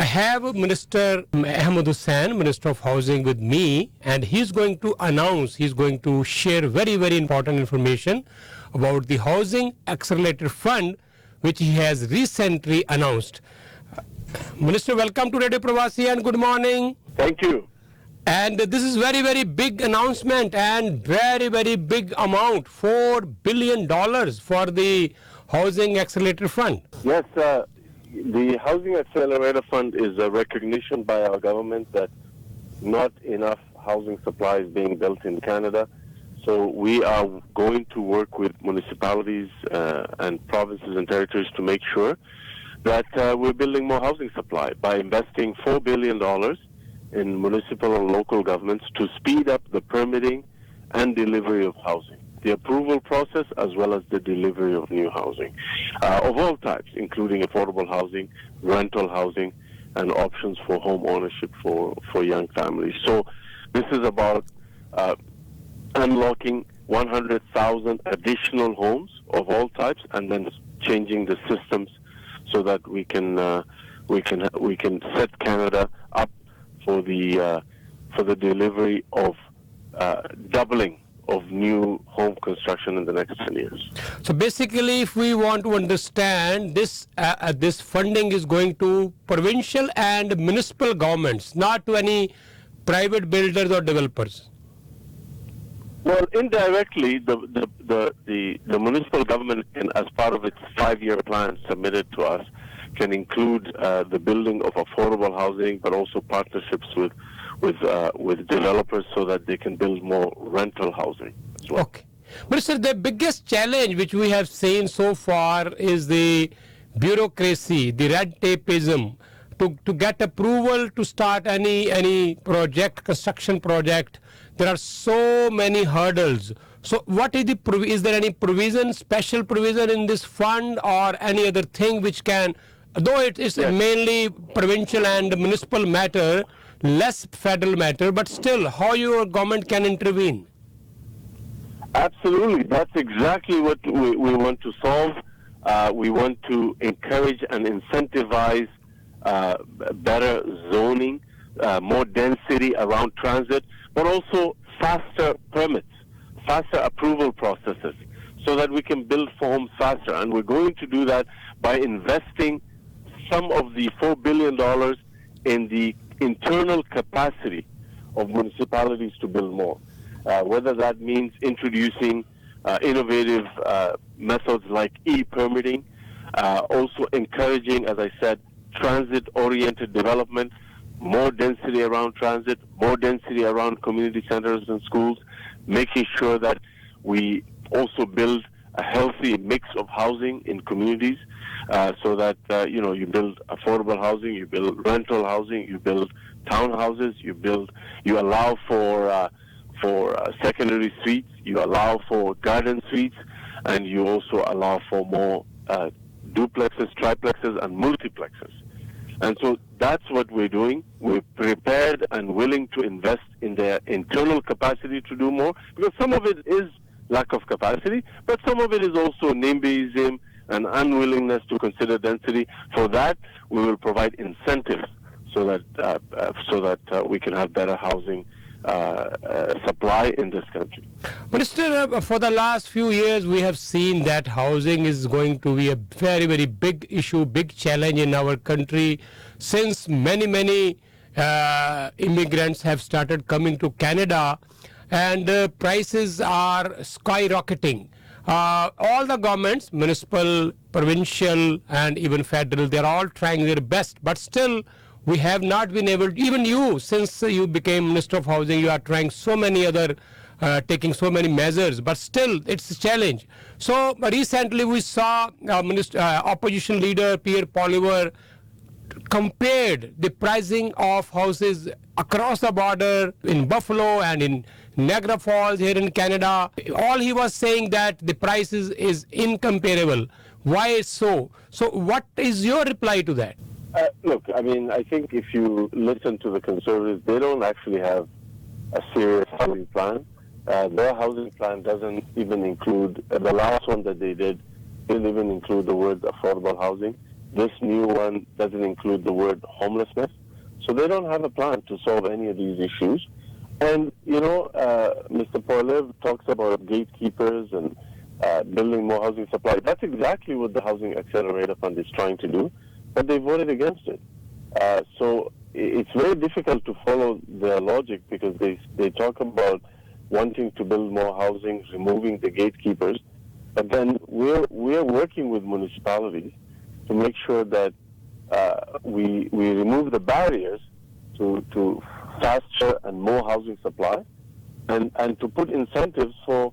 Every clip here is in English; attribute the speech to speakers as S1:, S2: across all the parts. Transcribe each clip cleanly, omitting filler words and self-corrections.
S1: I have Minister Ahmed Hussain, Minister of Housing, with me, and he's going to share very, very important information about the Housing Accelerator Fund, which he has recently announced. Minister, welcome to Radio Parvasi and good morning.
S2: Thank you.
S1: And this is very, very big announcement and very, very big amount, $4 billion for the Housing Accelerator Fund.
S2: Yes, the Housing Accelerator Fund is a recognition by our government that not enough housing supply is being built in Canada. So we are going to work with municipalities and provinces and territories to make sure that we're building more housing supply by investing $4 billion in municipal and local governments to speed up the permitting and delivery of housing, the approval process as well as the delivery of new housing of all types, including affordable housing, rental housing, and options for home ownership for young families. So this is about unlocking 100,000 additional homes of all types and then changing the systems so that we can set Canada up for the delivery of doubling of new home construction in the next 10 years.
S1: So basically, if we want to understand this, this funding is going to provincial and municipal governments, not to any private builders or developers.
S2: Well, indirectly, the municipal government can, as part of its 5-year plan submitted to us, can include the building of affordable housing, but also partnerships with developers so that they can build more rental housing as well.
S1: Okay. But sir, the biggest challenge which we have seen so far is the bureaucracy, the red tapeism, to get approval to start any project, construction project. There are so many hurdles. So what is is there any provision, special provision in this fund or any other thing which can, though it is mainly provincial and municipal matter, less federal matter, but still how your government can intervene?
S2: Absolutely. That's exactly what we want to solve. We want to encourage and incentivize better zoning, more density around transit, but also faster permits, faster approval processes, so that we can build homes faster. And we're going to do that by investing some of the $4 billion in the internal capacity of municipalities to build more. Whether that means introducing innovative methods like e-permitting, also encouraging, as I said, transit-oriented development, more density around transit, more density around community centers and schools, making sure that we also build a healthy mix of housing in communities, so that you build affordable housing, you build rental housing, you build townhouses, you allow for secondary suites, you allow for garden suites, and you also allow for more duplexes, triplexes, and multiplexes. And so that's what we're doing. We're prepared and willing to invest in their internal capacity to do more, because some of it is lack of capacity, but some of it is also NIMBYism and unwillingness to consider density. For that, we will provide incentives so that we can have better housing supply in this country.
S1: Minister, for the last few years, we have seen that housing is going to be a very, very big issue, big challenge in our country, since many immigrants have started coming to Canada, and prices are skyrocketing. All the governments, municipal, provincial, and even federal, they're all trying their best, but still we have not been able to, even you, since you became Minister of Housing, you are trying so many other, taking so many measures, but still it's a challenge. So recently we saw opposition leader Pierre Poilievre compared the pricing of houses across the border in Buffalo and in Niagara Falls here in Canada. All he was saying that the prices is incomparable. Why so? So what is your reply to that?
S2: Look, I mean, I think if you listen to the Conservatives, they don't actually have a serious housing plan. Their housing plan doesn't even include, the last one that they didn't even include the word affordable housing. This new one doesn't include the word homelessness. So they don't have a plan to solve any of these issues. And, Mr. Poilev talks about gatekeepers and building more housing supply. That's exactly what the Housing Accelerator Fund is trying to do, but they voted against it. So it's very difficult to follow their logic because they talk about wanting to build more housing, removing the gatekeepers, but then we're working with municipalities to make sure that we remove the barriers to faster and more housing supply, and to put incentives for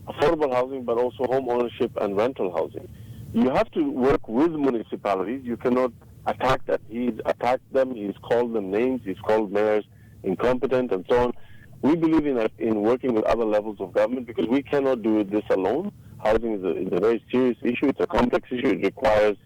S2: affordable housing, but also home ownership and rental housing. You have to work with municipalities. You cannot attack them. He's attacked them. He's called them names. He's called mayors incompetent and so on. We believe in working with other levels of government because we cannot do this alone. Housing is a very serious issue. It's a complex issue. It requires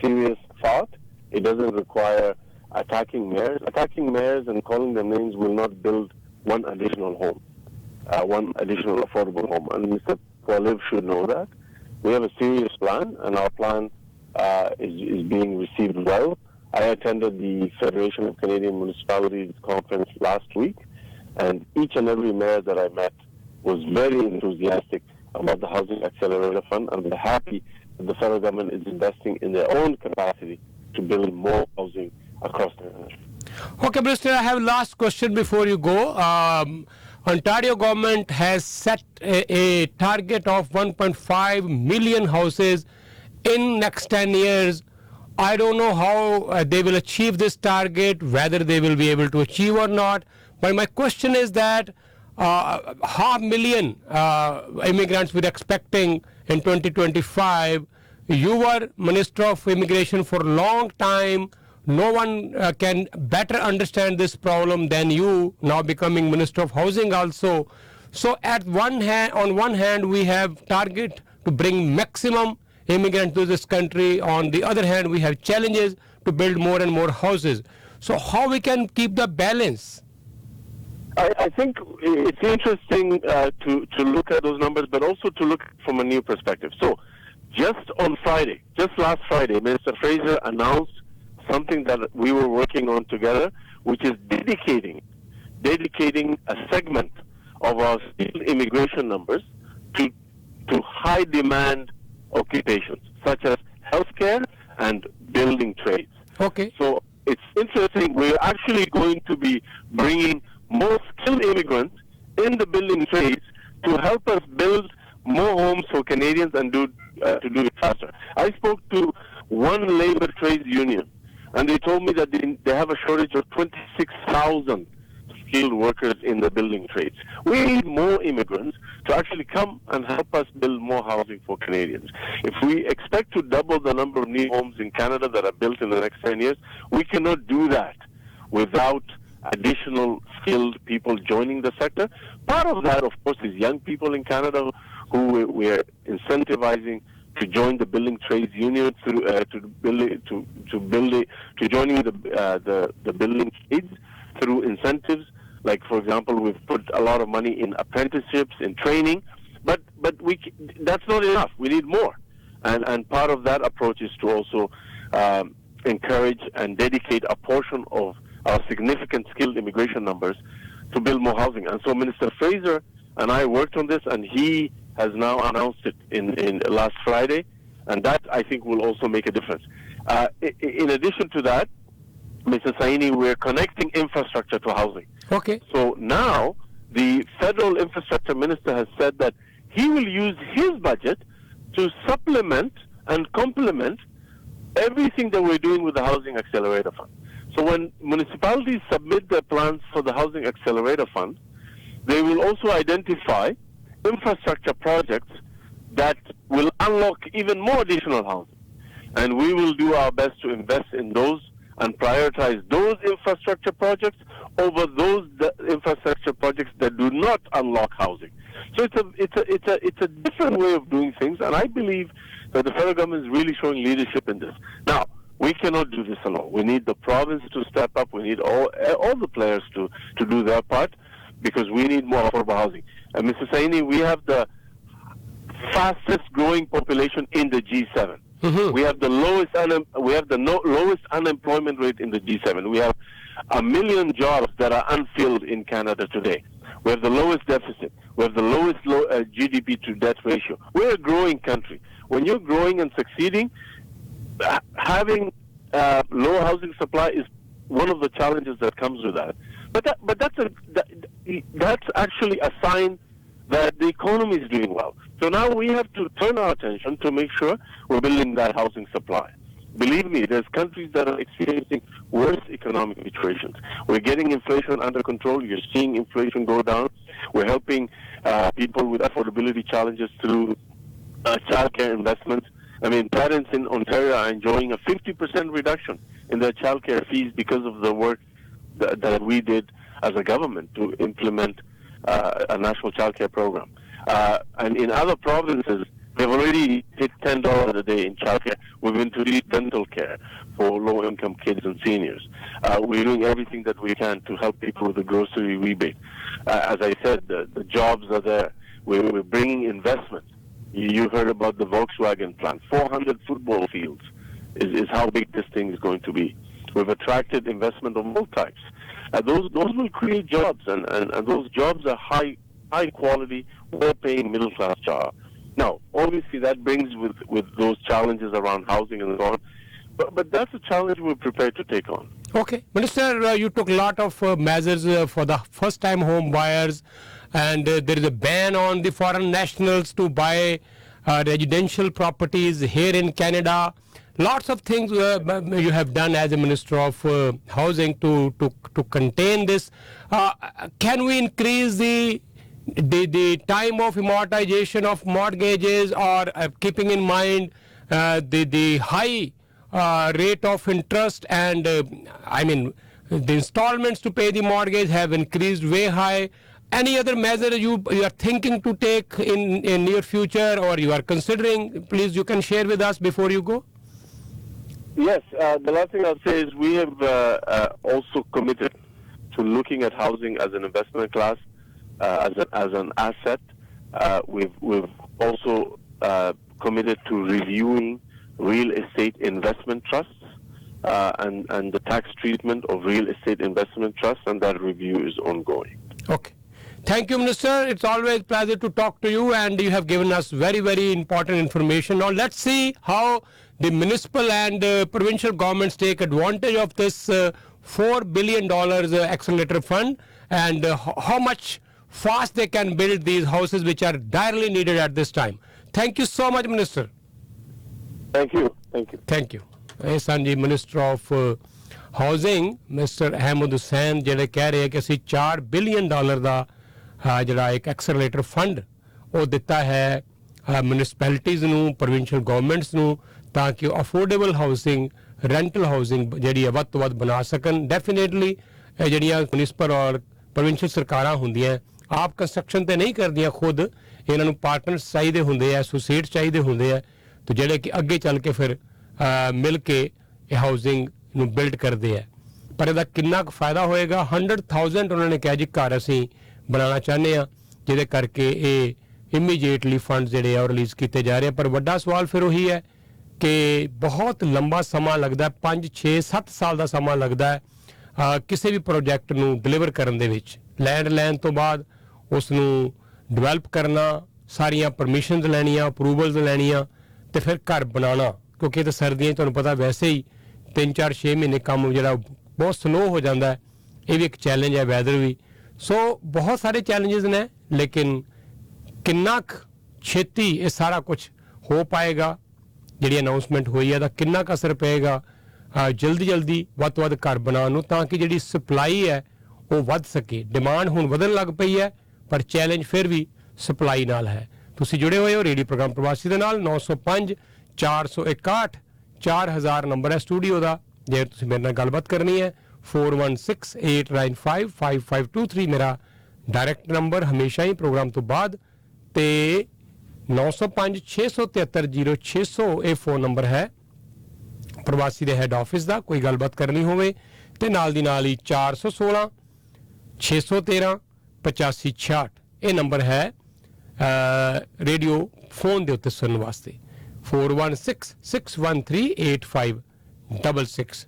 S2: serious thought. It doesn't require attacking mayors. Attacking mayors and calling them names will not build one additional home, one additional affordable home. And Mr. Poilev should know that. We have a serious plan, and our plan is being received well. I attended the Federation of Canadian Municipalities conference last week, and each and every mayor that I met was very enthusiastic about the Housing Accelerator Fund, and they're happy that the federal government is investing in their own capacity to build more housing across the country.
S1: Okay, Minister, I have a last question before you go. Ontario government has set a target of 1.5 million houses in next 10 years. I don't know how they will achieve this target, whether they will be able to achieve or not. But my question is that 500,000 immigrants we're expecting in 2025. You were Minister of Immigration for a long time. No one can better understand this problem than you, now becoming Minister of Housing also. So on one hand, we have target to bring maximum immigrants to this country. On the other hand, we have challenges to build more and more houses. So how we can keep the balance?
S2: I think it's interesting to look at those numbers, but also to look from a new perspective. So just last Friday, Minister Fraser announced something that we were working on together, which is dedicating a segment of our immigration numbers to high demand occupations, such as healthcare and building trades.
S1: Okay.
S2: So it's interesting. We're actually going to be bringing more skilled immigrants in the building trades to help us build more homes for Canadians and to do it faster. I spoke to one labor trades union, and they told me that they have a shortage of 26,000 skilled workers in the building trades. We need more immigrants to actually come and help us build more housing for Canadians. If we expect to double the number of new homes in Canada that are built in the next 10 years, we cannot do that without additional skilled people joining the sector. Part of that, of course, is young people in Canada who we are incentivizing to join the building trades union through joining the building trades through incentives. Like, for example, we've put a lot of money in apprenticeships, in training, but that's not enough. We need more, and part of that approach is to also encourage and dedicate a portion of our significant skilled immigration numbers to build more housing. And so Minister Fraser and I worked on this, and he has now announced it in last Friday, and that, I think, will also make a difference. In addition to that, Mr. Saini, we're connecting infrastructure to housing.
S1: Okay.
S2: So now the federal infrastructure minister has said that he will use his budget to supplement and complement everything that we're doing with the Housing Accelerator Fund. So when municipalities submit their plans for the Housing Accelerator Fund, they will also identify infrastructure projects that will unlock even more additional housing. And we will do our best to invest in those and prioritize those infrastructure projects over those infrastructure projects that do not unlock housing. So it's a different way of doing things, and I believe that the federal government is really showing leadership in this. Now, we cannot do this alone. We need the province to step up. We need all the players to do their part, because we need more affordable housing. And Mr. Saini, we have the fastest growing population in the G7. We have the lowest lowest unemployment rate in the G7. We have 1 million jobs that are unfilled in Canada today. We have the lowest deficit. We have the lowest GDP to debt ratio. We're a growing country. When you're growing and succeeding, having low housing supply is one of the challenges that comes with that. But that's actually a sign that the economy is doing well. So now we have to turn our attention to make sure we're building that housing supply. Believe me, there's countries that are experiencing worse economic situations. We're getting inflation under control. You're seeing inflation go down. We're helping people with affordability challenges through childcare investments. I mean, parents in Ontario are enjoying a 50% reduction in their childcare fees because of the work that we did as a government to implement a national childcare program. And in other provinces, they've already hit $10 a day in childcare. We've introduced dental care for low-income kids and seniors. We're doing everything that we can to help people with the grocery rebate. As I said, the jobs are there. We're bringing investment. You heard about the Volkswagen plant. 400 football fields is how big this thing is going to be. We've attracted investment of all types. Those will create jobs, and those jobs are high quality, well-paying middle-class jobs. Now, obviously, that brings with those challenges around housing and so on, but that's a challenge we're prepared to take on.
S1: Okay. Minister, you took a lot of measures for the first-time home buyers, and there is a ban on the foreign nationals to buy residential properties here in Canada. Lots of things you have done as a Minister of Housing to contain this. Can we increase the time of amortization of mortgages, or keeping in mind the high rate of interest, and I mean the installments to pay the mortgage have increased way high? Any other measure you are thinking to take in near future, or you are considering? Please, you can share with us before you go.
S2: Yes, the last thing I'll say is we have also committed to looking at housing as an investment class, as an asset. We've also committed to reviewing real estate investment trusts and the tax treatment of real estate investment trusts, and that review is ongoing.
S1: Okay. Thank you, Minister. It's always a pleasure to talk to you, and you have given us very, very important information. Now, let's see how the municipal and provincial governments take advantage of this $4 billion accelerator fund, and how much fast they can build these houses which are direly needed at this time. Thank you so much, Minister.
S2: Thank you. Thank you.
S1: Thank you. Sanji, Minister of Housing, Mr. Ahmed Hussain, ਜਿਹੜੇ ਕਹਿ ਰਹੇ ਕਿ ਅਸੀਂ $4 billion ਦਾ ਜਿਹੜਾ ਇੱਕ accelerator fund ਉਹ ਦਿੱਤਾ ਹੈ ਮਿਊਨਿਸਪੈਲਿਟੀਜ਼ ਨੂੰ, ਪ੍ਰੋਵਿੰਸ਼ੀਅਲ ਗਵਰਨਮੈਂਟਸ ਨੂੰ, ਤਾਂ ਕਿ ਅਫੋਰਡੇਬਲ ਹਾਊਸਿੰਗ, ਰੈਂਟਲ ਹਾਊਸਿੰਗ ਜਿਹੜੀ ਹੈ ਵੱਧ ਤੋਂ ਵੱਧ ਬਣਾ ਸਕਣ। ਡੈਫੀਨੇਟਲੀ ਜਿਹੜੀਆਂ ਮਿਊਨਿਸਪਲ ਔਰ ਪ੍ਰੋਵਿੰਸ਼ੀਅਲ ਸਰਕਾਰਾਂ ਹੁੰਦੀਆਂ ਆਪ ਕੰਸਟਰਕਸ਼ਨ ਤੇ ਨਹੀਂ ਕਰਦੀਆਂ, ਖੁਦ ਇਹਨਾਂ ਨੂੰ ਪਾਰਟਨਰਸ ਚਾਹੀਦੇ ਹੁੰਦੇ ਆ, ਐਸੋਸੀਏਟ ਚਾਹੀਦੇ ਹੁੰਦੇ ਆ, ਤੇ ਜਿਹੜੇ ਕਿ ਅੱਗੇ ਚੱਲ ਕੇ ਫਿਰ ਮਿਲ ਕੇ ਇਹ ਹਾਊਸਿੰਗ ਨੂੰ ਬਿਲਡ ਕਰਦੇ ਆ। ਪਰ ਇਹਦਾ ਕਿੰਨਾ ਕੁ ਫਾਇਦਾ ਹੋਏਗਾ? 100,000 ਉਹਨਾਂ ਨੇ ਕਿਹਾ ਜੀ ਘਰ ਅਸੀਂ ਬਣਾਉਣਾ ਚਾਹੁੰਦੇ ਆ, ਜਿਹਦੇ ਕਰਕੇ ਇਹ ਇਮੀਡੀਏਟਲੀ ਫੰਡ ਜਿਹੜੇ ਆ ਉਹ ਰਿਲੀਜ਼ ਕੀਤੇ ਜਾ ਰਹੇ ਆ। ਪਰ ਵੱਡਾ ਸਵਾਲ ਫਿਰ ਉਹੀ ਹੈ ਕਿ ਬਹੁਤ ਲੰਬਾ ਸਮਾਂ ਲੱਗਦਾ, 5, 6, 7 ਸਾਲ ਦਾ ਸਮਾਂ ਲੱਗਦਾ ਹੈ ਕਿਸੇ ਵੀ ਪ੍ਰੋਜੈਕਟ ਨੂੰ ਡਿਲੀਵਰ ਕਰਨ ਦੇ ਵਿੱਚ। ਲੈਂਡ ਲੈਣ ਤੋਂ ਬਾਅਦ ਉਸ ਨੂੰ ਡਿਵੈਲਪ ਕਰਨਾ, ਸਾਰੀਆਂ ਪਰਮਿਸ਼ਨਸ ਲੈਣੀਆਂ, ਅਪਰੂਵਲਸ ਲੈਣੀਆਂ, ਤੇ ਫਿਰ ਘਰ ਬਣਾਉਣਾ, ਕਿਉਂਕਿ ਇਹ ਤਾਂ ਸਰਦੀਆਂ 'ਚ ਤੁਹਾਨੂੰ ਪਤਾ ਵੈਸੇ ਹੀ 3, 4, 6 ਮਹੀਨੇ ਕੰਮ ਜਿਹੜਾ ਬਹੁਤ ਸਲੋ ਹੋ ਜਾਂਦਾ ਹੈ। ਇਹ ਵੀ ਇੱਕ ਚੈਲੰਜ ਹੈ, ਵੈਦਰ ਵੀ। ਸੋ ਬਹੁਤ ਸਾਰੇ ਚੈਲੰਜਸ ਨੇ, ਲੇਕਿਨ ਕਿੰਨਾ ਕੁ ਛੇਤੀ ਇਹ ਸਾਰਾ ਕੁਛ ਹੋ ਪਾਏਗਾ, ਜਿਹੜੀ ਅਨਾਊਂਸਮੈਂਟ ਹੋਈ ਹੈ, ਦਾ ਕਿੰਨਾ ਕੁ ਅਸਰ ਪਏਗਾ ਜਲਦੀ ਵੱਧ ਤੋਂ ਵੱਧ ਘਰ ਬਣਾਉਣ ਨੂੰ, ਤਾਂ ਕਿ ਜਿਹੜੀ ਸਪਲਾਈ ਹੈ ਉਹ ਵੱਧ ਸਕੇ। ਡਿਮਾਂਡ ਹੁਣ ਵਧਣ ਲੱਗ ਪਈ ਹੈ, ਪਰ ਚੈਲੰਜ ਫਿਰ ਵੀ ਸਪਲਾਈ ਨਾਲ ਹੈ। ਤੁਸੀਂ ਜੁੜੇ ਹੋਏ ਹੋ ਰੇਡੀਓ ਪ੍ਰੋਗਰਾਮ ਪ੍ਰਵਾਸੀ ਦੇ ਨਾਲ। 905 461 4000 ਨੰਬਰ ਹੈ ਸਟੂਡੀਓ ਦਾ, ਜੇ ਤੁਸੀਂ ਮੇਰੇ ਨਾਲ ਗੱਲਬਾਤ ਕਰਨੀ ਹੈ। 4168955523 ਮੇਰਾ ਡਾਇਰੈਕਟ ਨੰਬਰ ਹਮੇਸ਼ਾ ਹੀ ਪ੍ਰੋਗਰਾਮ ਤੋਂ ਬਾਅਦ, ਤੇ 905 673 0600 ਇਹ ਫੋਨ ਨੰਬਰ ਹੈ ਪ੍ਰਵਾਸੀ ਦੇ ਹੈੱਡ ਆਫਿਸ ਦਾ। ਕੋਈ ਗੱਲਬਾਤ ਕਰਨੀ ਹੋਵੇ ਤੇ ਨਾਲ ਦੀ ਨਾਲ ਹੀ 416 613 8566 ਇਹ ਨੰਬਰ ਹੈ ਰੇਡੀਓ ਫੋਨ ਦੇ ਉੱਤੇ ਸੁਣਨ ਵਾਸਤੇ। 416-613-8566.